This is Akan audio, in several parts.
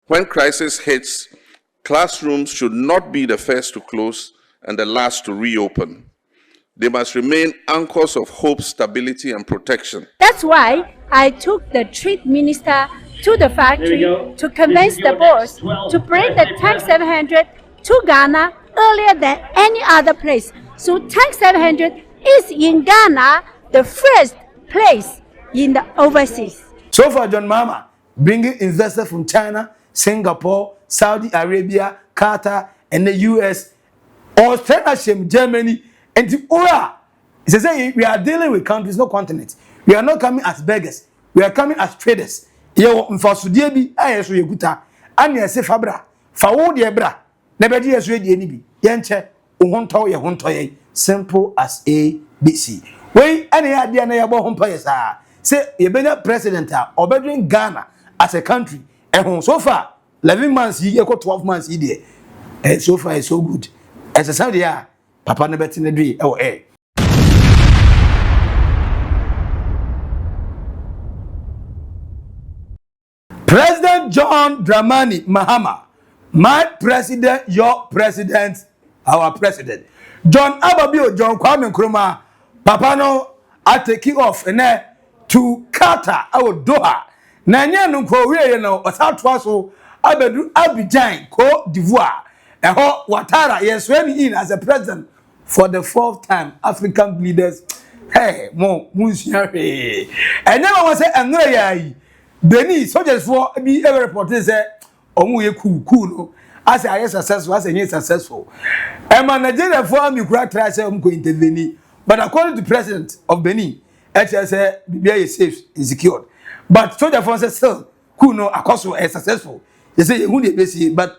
When crisis hits, classrooms should not be the first to close and the last to reopen. They must remain anchors of hope, stability, and protection. That's why I took the trade minister to the factory to convince the boss to bring the Tank 700 to Ghana earlier than any other place. So Tank 700 is in Ghana the first place in the overseas. So far, John Mahama bringing investors from China, Singapore, Saudi Arabia, Qatar, and the US, Australia, Germany, and the URA. He says we are dealing with countries, no continents. We are not coming as beggars. We are coming as traders. Yo, mfasudie bi ayeso yeguta. Ani ese fabra. Fawo de bra. Na be de yeso de ni bi. Yenche ohonto ye honto ye. Simple as ABC. We any ade na ye bo hompa ye sa. Say ye benya president a obedrin Ghana as a country. So far 11 months ye ko 12 months ye there. And so far it's so good. As a Saudi papa na beti na dui e President John Dramani Mahama, my president, your president, our president. John Ababio, John Kwame Nkrumah, papa no I take off to Qatar, our Doha. Nanya no ko we no osatwa so abedu Abidjan, Côte d'Ivoire. Eho Ouattara yes when in as a president for the 4th time. African leaders, hey, mo munsia he. And never was say enre yayi. Beni soldiers for be every report say omu ye cool no. As I successful, as I successful. And Nigeria for me kura try say go intervene. But according to the president of Benin, say Bibia is safe, is secured. But soldier for say still cool no akoso is successful. They say who dey base but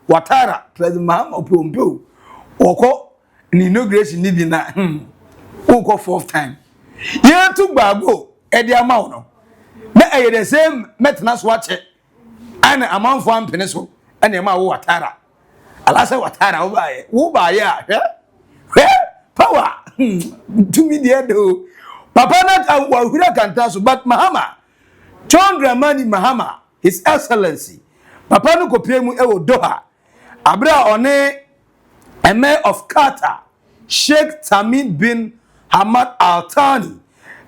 Ouattara President Mahama Opompo oko inauguration ni bi na oko 4th time. Ye took bago e dey amount no. Na e the same metna so ache and amount for ampene so and e ma Ouattara. Alassane Ouattara wo ba ye power to me there do. Papa not wahura kanta so but Mahama John Dramani Mahama His Excellency Papa no kopie mu e wo Doha Abra one Emir of Qatar Sheikh Tamim bin Hamad Thani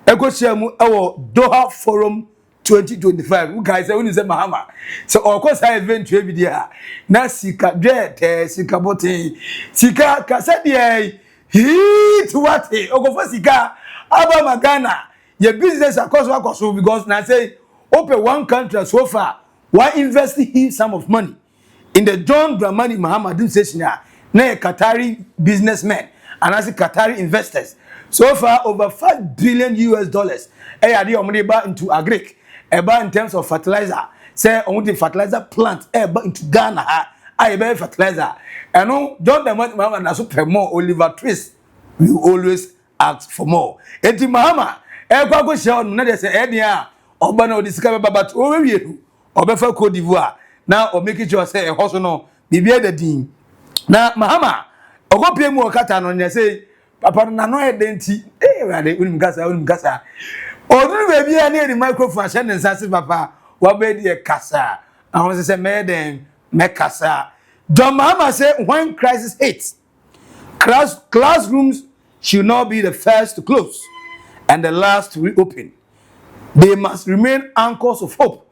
Ekosiamu ewo Doha Forum 2025. You guys say when you say Mahama. So of course I event we be there. Na sika dret sika bote sika kasadi hit what ogofo sika aba magana your business across because na say open one country so far why invest huge sum of money in the John Dramani Mahama administration na Qatari businessmen and as Qatari investors so far over $5 billion US are the money into agric in terms of fertilizer say on the fertilizer plant into Ghana I buy fertilizer and John Dramani Mahama na so pay more Oliver Twist we always ask for more enti Mahama go share on na dey say dia oba na odisika baba but o we obefa Côte d'Ivoire now o make sure say e hoso no bibia da din na Mahama ogo pie mu okata no nya say papa na no e denti rade unim gasa oduru be bia na the microphone sha ne nsa se papa wa be de kasa ahon say me dem me kasa John Mahama say when crisis hits classrooms should not be the first to close and the last to reopen. They must remain anchors of hope,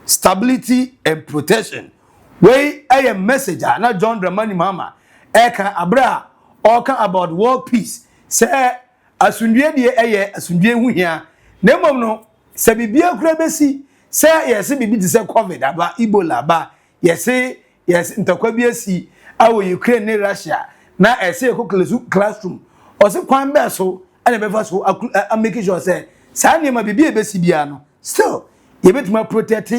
stability, and protection. Where I am messenger, not John Dramani Mahama, Eka Abra, Oka about world peace. Say, Asundie de Aye, Asundie Wuya, Nemo no, Sabibia Grebesi, say, yes, Bibi to say COVID, about Ebola, yes, Interquabiasi, our Ukraine, Russia, now I say a classroom, or some quite so, and I'm making sure say, Sani ma bibi ebesi bia no still ye betima protect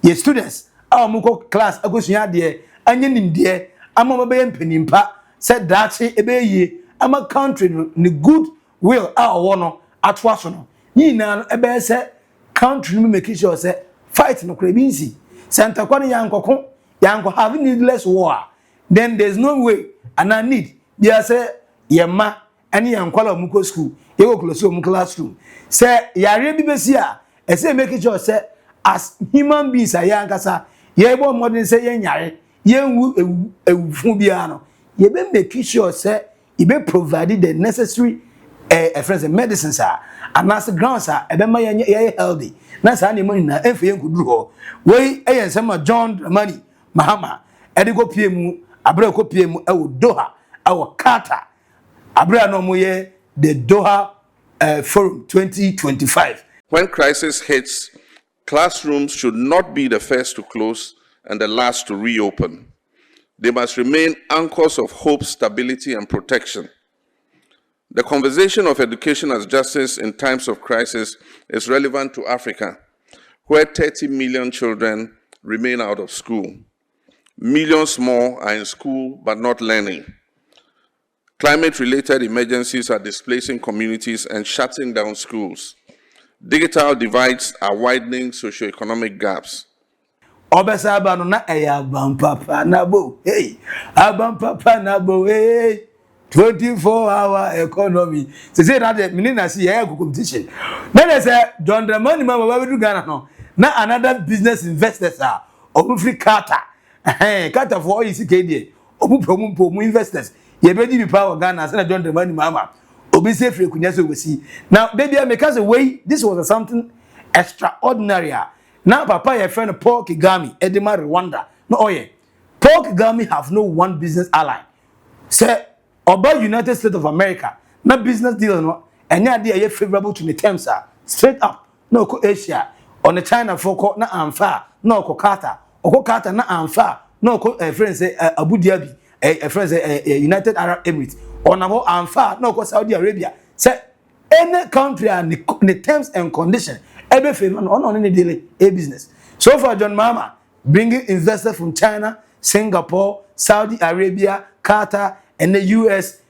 ye students muko class agosua de anye nimde ama be mpanimpa said that ebeye ama country no good will wo no atwa so no nyina no ebe se country no make sure say fight no krebinsi center kwa yanko have needless war then there's no way and I need bia say ye ma ani yankwala muko school ye go close mu classroom say yare bi besi a say make sure say as human beings ayankasa ye bo modern say ye nyare ye wu ewufu bia no ye be make sure say ye be provide the necessary friends and medicines and as grounds e be ma ye healthy na sa na mo na efe ye nkuduru ho we ensema John Dramani Mahama e de go pie mu abra ko pie mu e wo Doha e wo Qatar abra no mo ye the Doha Forum 2025. When crisis hits, classrooms should not be the first to close and the last to reopen. They must remain anchors of hope, stability, and protection. The conversation of education as justice in times of crisis is relevant to Africa, where 30 million children remain out of school. Millions more are in school but not learning. Climate-related emergencies are displacing communities and shutting down schools. Digital divides are widening socioeconomic gaps. Obesaba no na abam papa na bo hey abam papa na bo hey 24-hour economy say that meaning na see here competition then they say John Dramani Mahama we do Ghana no na another business investors are free Qatar Qatar for is KD omu investors ye be di power Ghana say John Dramani Mahama obi say free kunya so we see now baby make us way this was something extraordinary. Now, Papa, your friend Paul Kagame, Edema Rwanda. No, oh yeah. Paul Kagame have no one business ally. Say, about United States of America, no business deal, no, and your idea favorable to the terms, straight up. No, Asia, on the China for na amfa, no, Qatar, or Qatar na amfa, no, friends Abu Dhabi, friends United Arab Emirates, or no amfa, no, Saudi Arabia. Say, any country and the terms and conditions. Every favor on any daily business. So far, John Mahama bringing investors from China, Singapore, Saudi Arabia, Qatar, and the US,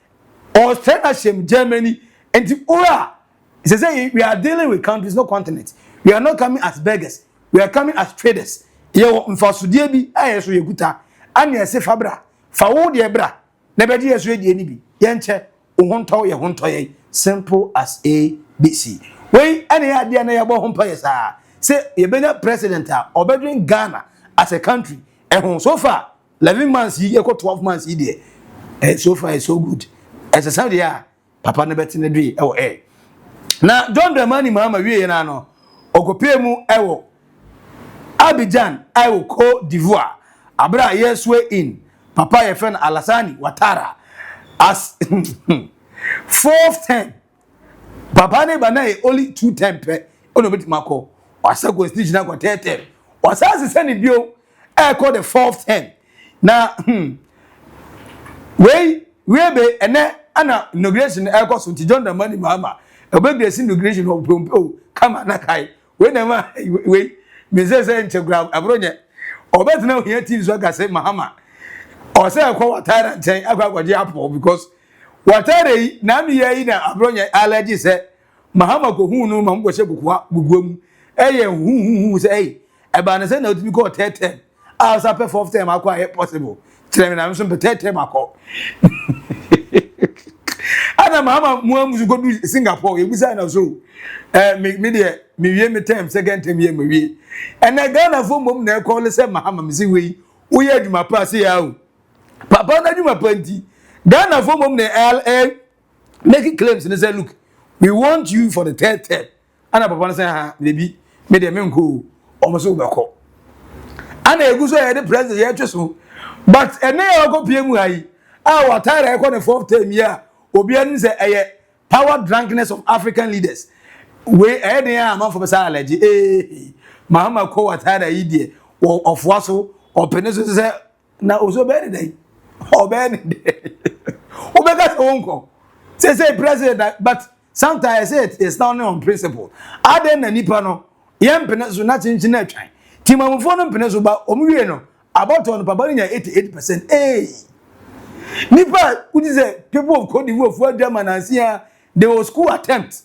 Australia, Germany, and the Ura. He says we are dealing with countries, no continents. We are not coming as beggars. We are coming as traders. You mfasudiabi ayeso yeguta. Ani ese fabra. Fawo de bra. Nebedi yeso de ni bi. Yenche ohonto ye honto ye. Simple as ABC. Wey any idea na yabo hompa yesa say ye benya president obedrin Ghana as a country so far 11 months ye 12 months ye there so far is so good as a Saudi papa na beti na dui na John Dramani Mahama wie na no okopie mu Abidjan Côte d'Ivoire abra yeswe in papa ye friend Alassane Ouattara as 4th term. Papa ne bana only 2 term pe ono beti mako wasa constitution ko 3rd term wasa se ni bio call the 4th term na we be ene ana inauguration call so John Dramani Mahama obegre inauguration o kama na kai we na ma we me say integram abronye obet na here team so ga say Mahama o say call Ouattara nten agwagwaje apple because Ouattara na mi yi na abronye allergy say Mahama ko hu no ma mbo she buguam eye hu say e ba na say na otimi ko 3rd term asa pe 4th term akwa possible tell me na so pe 3rd term akọ ana Mahama muamuzu go do Singapore ye bisa na so me de me wie me term 2nd term ye me wie and na Ghana fo mom na e call say Mahama me say we ye adwuma pa say ya o papa na adwuma pa nti Ghana fo mom na making claims and say look we want you for the 3rd term. And papa say baby me dey me nko almost obeko. And e guso e the president ye tweso. But ene e go pie mu ayi. Ouattara e ko the 4th term here. Obi an say power drunkenness of African leaders. We e dey am for say allergy. Mahama ko Ouattara yi dey of waso or peneso say na oso be dey. Obe dey. Obeka se wonko. Say president but sometimes I say it's not on principle. Aden na nipa no yem peneso na chinchin na twan. Timamfo no peneso ba omuwie no about on papa nya 88%. Nipa who say people of Côte d'Ivoire for German they will school attempt.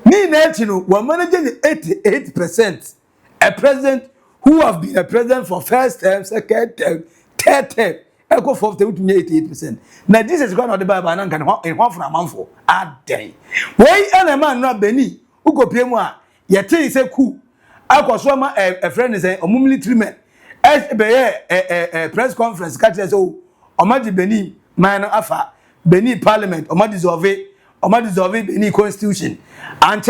Ni na no we managing 88%. A president who have been a president for 1st term, 2nd term, 3rd term. Echo 4th term to 88%. Now this is going on the Bible and can in one for a month for a day. Why any man not Beni who go pay more? Yet say cool. I was a friend is a military man. press conference catch us oh omadi Benin man afa Benin parliament omadi dissolve Benin constitution and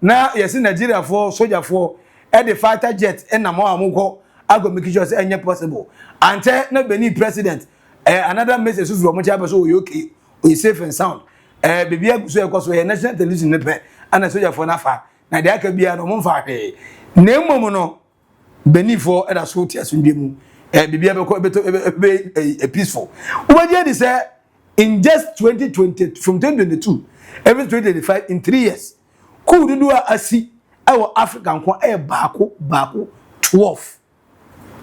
na yes Nigeria for soldier for the fighter jet and na mo amukọ ago make sure say any possible and na Benin president another message so mo cha so okay we safe and sound baby aguso e koso national television ne pe ana soldier for nafa na de aka bia no mo fa hwe na emom no Benin for other so tia so ndemu baby be peaceful what dey say in just 2020 from 2022 every 2025 in 3 years coup do asi our African kwa baako 12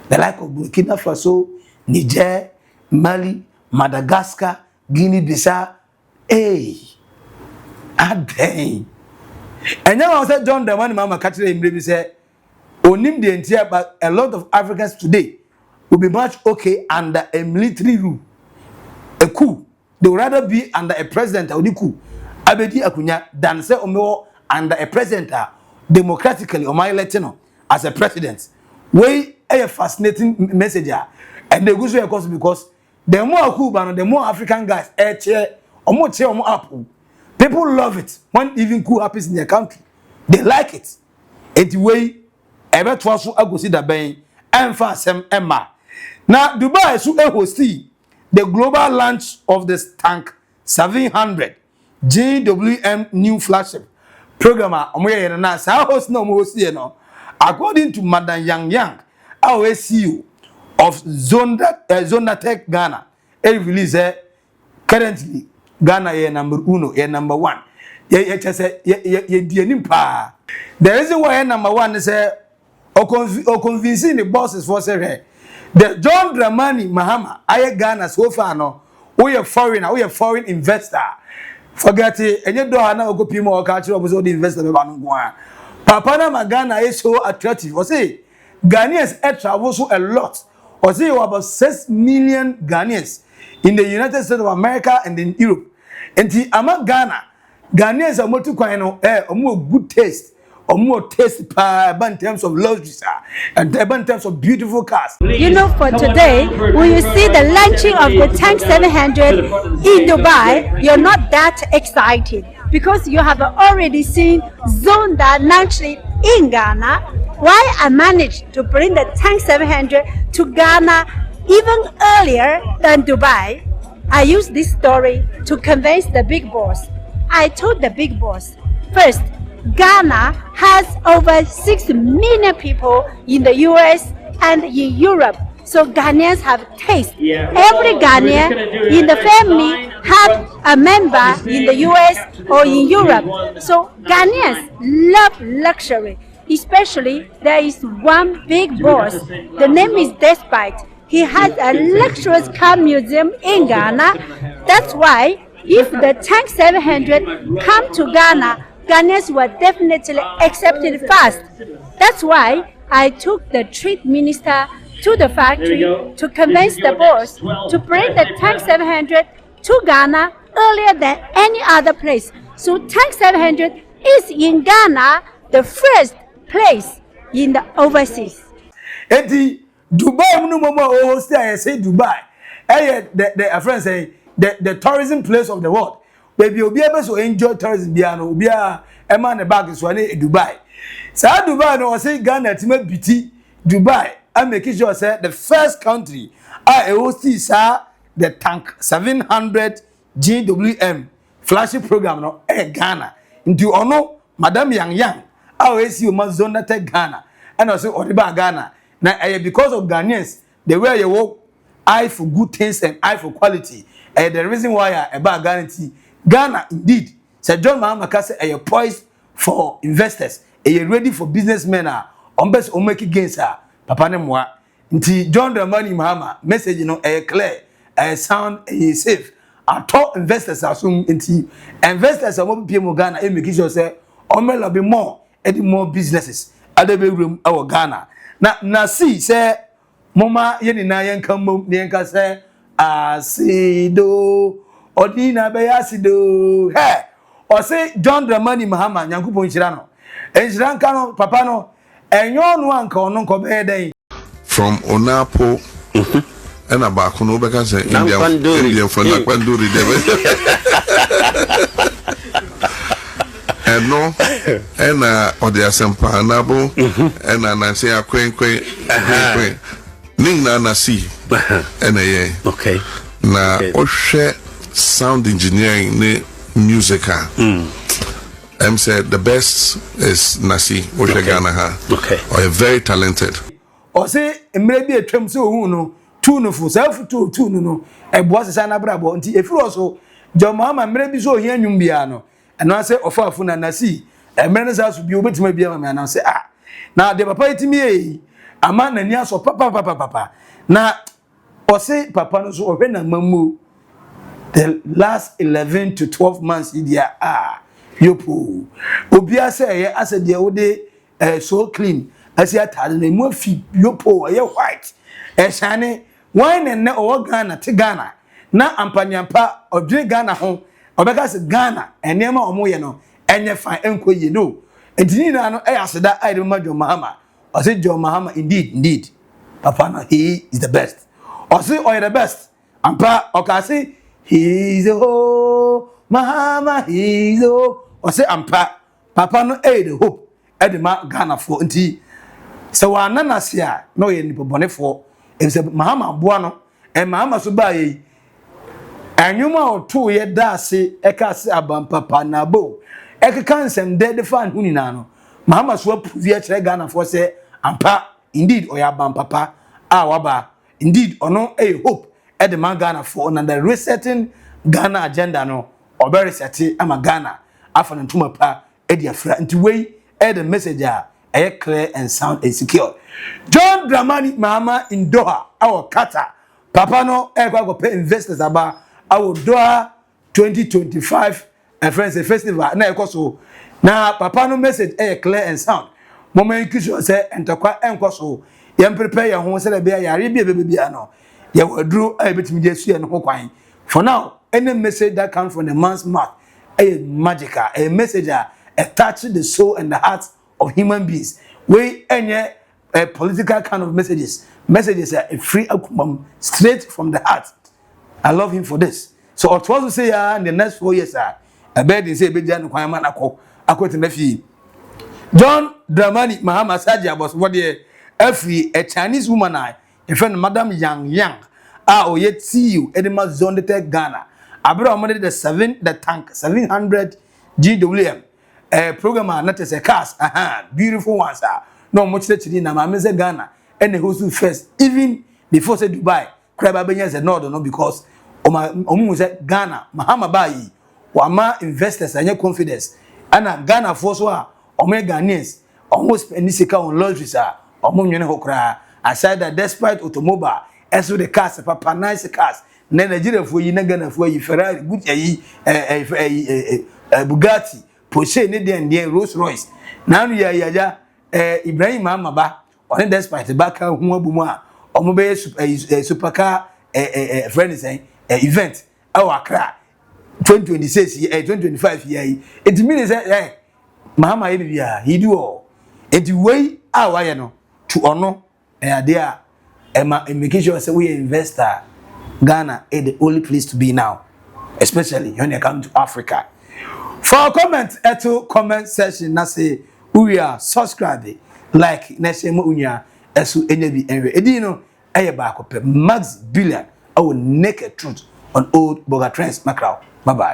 the like of Burkina Faso, Niger, Mali, Madagascar, Guinea-Bissau. Dang. And now I said John Dramani Mahama catching him baby say onim the entire but a lot of Africans today will be much okay under a military rule. A coup. They would rather be under a president or the coup. Abedi Akunya than say omo under a president democratically or my Latino as a president. Way a fascinating messenger and they go so course because the more Cuban the more African guys chair or more chair or more apple. People love it when even coup happens in their country. They like it. It's way ever twice I go see the bang and fast Emma. Now Dubai is host the global launch of this tank 700 GWM new flagship programmer omoye na sa host no mo host no according to Madam Yang our CEO of Zonatech Ghana release currently Ghana is number 1 is number 1 ye say ye dianim pa the reason why number 1 is o convincing the bosses for say the John Dramani Mahama aye Ghana so far no we a foreign investor forget it enye Doha na go pimo o ka kire obo the investor be ba no go papa na Ghana is so attractive o say Ghanaians travel so a lot o say about 6 million Ghanaians in the United States of America and in Europe enti ama Ghanaians are motu kwan no omo good taste more taste in terms of luxury and in terms of beautiful cars. You know, for today, when you see the launching of the Tank 700 in Dubai, you're not that excited because you have already seen Zonda launching in Ghana. Why I managed to bring the Tank 700 to Ghana even earlier than Dubai, I used this story to convince the big boss. I told the big boss, first, Ghana has over 6 million people in the US and in Europe. So Ghanaians have taste. Every Ghanaian in the family have a member in the US or in Europe. So Ghanaians love luxury. Especially there is one big boss. The name is Despite. He has a luxurious car museum in Ghana. That's why if the Tank 700 come to Ghana, Ghanaians were definitely accepted fast. That's why I took the trade minister to the factory to convince the boss to bring the Tank 700 to Ghana earlier than any other place. So Tank 700 is in Ghana, the first place in the overseas. Eti Dubai no more I say Dubai. The friend say the tourism place of the world. Baby, obi ebe so enjoy tourism bia no obi a e man the bag so na Dubai. Sa Dubai no say Ghana ti ma biti Dubai and make sure say the first country e host sa the Tank 700 GWM flagship program no Ghana. Into ono Madam Yang we see o Zonatech Ghana and also Odiba Ghana. Now because of Ghanaians the way you work eye for good things and eye for quality. The reason why I buy guarantee Ghana indeed Sir John Mahama say are poised for investors, are ready for businessmen on best make gains papa ne moa nti John Dramani Mahama message no clear sound safe at investors assume nti investors are more people Ghana e make sure say on me lobby more businesses ade be room our Ghana na see say mama ye ni na yen kan mom ne yen say asido odina be asido he o say John Dramani Mahama nyankopon hira no enhira nka no papa no enyo no anka ono nko be den from Onapo and about Kunobeka say Indian for Nakanduri. And no, and or the Asampa Nabo, and I say a quaint Nina Nasi, and a okay. Na Oshe sound engineering ne musica. Said the best is Nasi Oshe Ghana. Okay. Or very talented. Or say maybe a trim so no two no for self two no a boss an abrabo until if you also John Mahama maybe so here Numbiano. And I say offer funa Nasi a man's house will be able to maybe a man and say now the papa to me a man and yes or papa now or say papa no so when a mamu the last 11 to 12 months idia yopo obia say as a the ode so clean as ya tade na mu afi yopo ye white shane wine and na o Ghana te Ghana na ampanyampa odwe Ghana ho obeka se Ghana enema omoye no enye fan enkoye no entini na no aseda I remember John Mahama or say John Mahama indeed papa no he is the best or say the best ampa or ka say he is Mahama he is or say ampa papa no the hope edema Ghana for nti se wa nanasia no ye ni bobone for e se Mahama boa no e Mahama so ba yi anwuma oto ye da se e ka se abam papa na bo e ka kansem de fan hunina no Mahama so approve ye kire Ghana for say ampa indeed oya abam papa waba indeed ono hope edema Ghana for na the resetting Ghana agenda no obere seti ama Ghana afa ntuma pa ediafra nti wei the message clear and sound and secure. John Dramani Mahama in Doha, our Qatar. Papa no go pay investors about our Doha 2025 friends festival. Na so na papa no message clear and sound. Moment you say enterquire enkoso. Yam prepare your home say be yare be no. Ya wadru betimi jesu no kwan. For now, any message that comes from the man's mouth magical, a message touching the soul and the heart of human beings. We any political kind of messages are free straight from the heart. I love him for this. So I was to say in the next 4 years I beg and say Abidjan requirement ako to nefi. John Dramani Mahama Sadia was what a Chinese woman a friend Madam Yang o yet see you edema zone the Ghana. Abra money the tank 700 GWM. Program not as a cast, beautiful ones no much that you na mama say Ghana and the who first even before say Dubai crab abenya said no because omu say Ghana Mahama bayi wama investors and your confidence and Ghana for so omega Ghanaians almost penisika on luxuries omu nyene hokra aside that despite automobile as with the cars papa nice cars na Nigeria for you na Ghana for you Ferrari good Bugatti Porsche ne de Rolls Royce now ya Ibrahim Amaba on despite the back hu abumu a omo be supercar friend say event our Accra 2026 2025 year it means say Mahama he do all it way our no to honor there make sure say we investor Ghana is the only place to be now, especially when you come to Africa. For comment comment section na say we are subscribe like na say mo unya esu enyebi enwe edino eye ba ko pe Max Billian our naked truth on Oldboga Trends Macau. Bye bye.